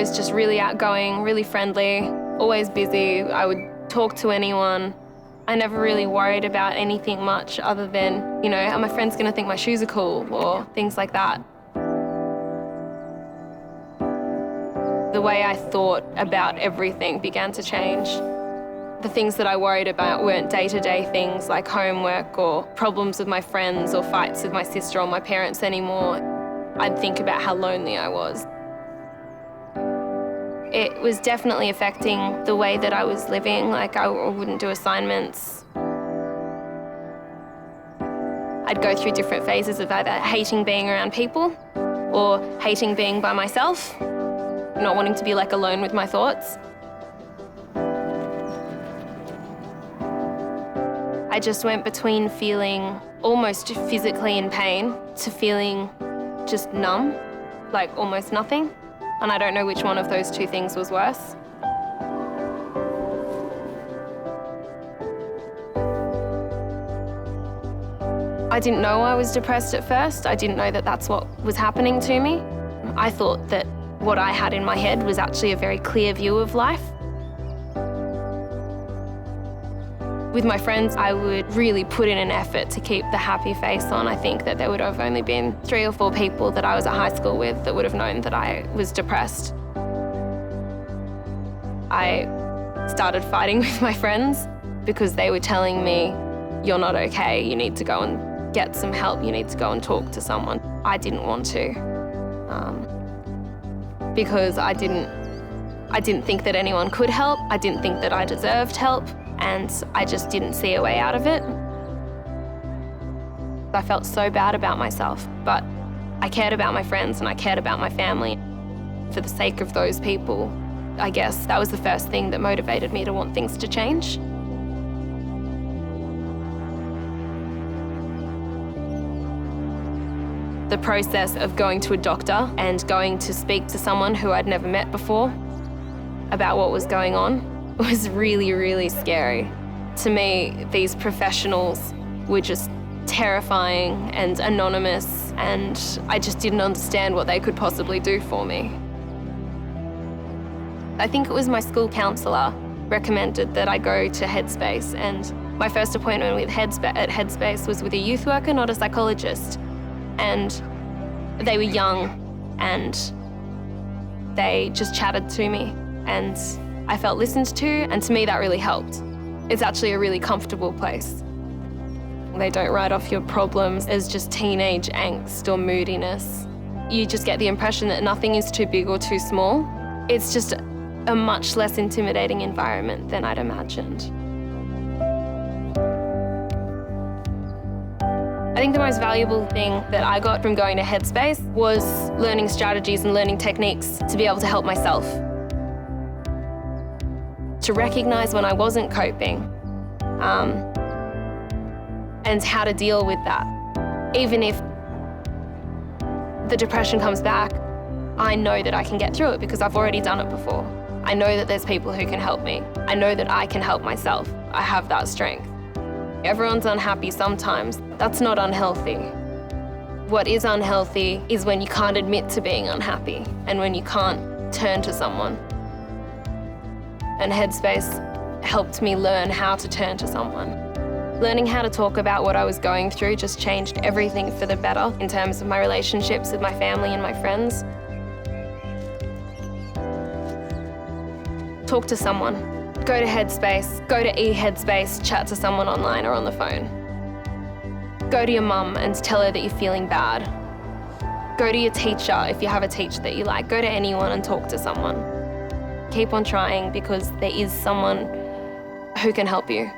was just really outgoing, really friendly, always busy. I would talk to anyone. I never really worried about anything much other than, are my friends gonna think my shoes are cool or things like that. The way I thought about everything began to change. The things that I worried about weren't day-to-day things like homework or problems with my friends or fights with my sister or my parents anymore. I'd think about how lonely I was. It was definitely affecting the way that I was living. Like, I wouldn't do assignments. I'd go through different phases of either hating being around people or hating being by myself, not wanting to be alone with my thoughts. I just went between feeling almost physically in pain to feeling just numb, like almost nothing. And I don't know which one of those two things was worse. I didn't know I was depressed at first. I didn't know that that's what was happening to me. I thought that what I had in my head was actually a very clear view of life. With my friends, I would really put in an effort to keep the happy face on. I think that there would have only been 3 or 4 people that I was at high school with that would have known that I was depressed. I started fighting with my friends because they were telling me, "You're not okay, you need to go and get some help, you need to go and talk to someone." I didn't want to, because I didn't think that anyone could help. I didn't think that I deserved help. And I just didn't see a way out of it. I felt so bad about myself, but I cared about my friends and I cared about my family. For the sake of those people, I guess that was the first thing that motivated me to want things to change. The process of going to a doctor and going to speak to someone who I'd never met before about what was going on was really, really scary. To me, these professionals were just terrifying and anonymous, and I just didn't understand what they could possibly do for me. I think it was my school counsellor recommended that I go to Headspace, and my first appointment with at Headspace was with a youth worker, not a psychologist. And they were young, and they just chatted to me, and I felt listened to, and to me that really helped. It's actually a really comfortable place. They don't write off your problems as just teenage angst or moodiness. You just get the impression that nothing is too big or too small. It's just a much less intimidating environment than I'd imagined. I think the most valuable thing that I got from going to Headspace was learning strategies and learning techniques to be able to help myself. To recognize when I wasn't coping, and how to deal with that. Even if the depression comes back, I know that I can get through it because I've already done it before. I know that there's people who can help me. I know that I can help myself. I have that strength. Everyone's unhappy sometimes. That's not unhealthy. What is unhealthy is when you can't admit to being unhappy and when you can't turn to someone. And Headspace helped me learn how to turn to someone. Learning how to talk about what I was going through just changed everything for the better in terms of my relationships with my family and my friends. Talk to someone. Go to Headspace, go to eHeadspace, chat to someone online or on the phone. Go to your mum and tell her that you're feeling bad. Go to your teacher if you have a teacher that you like. Go to anyone and talk to someone. Keep on trying because there is someone who can help you.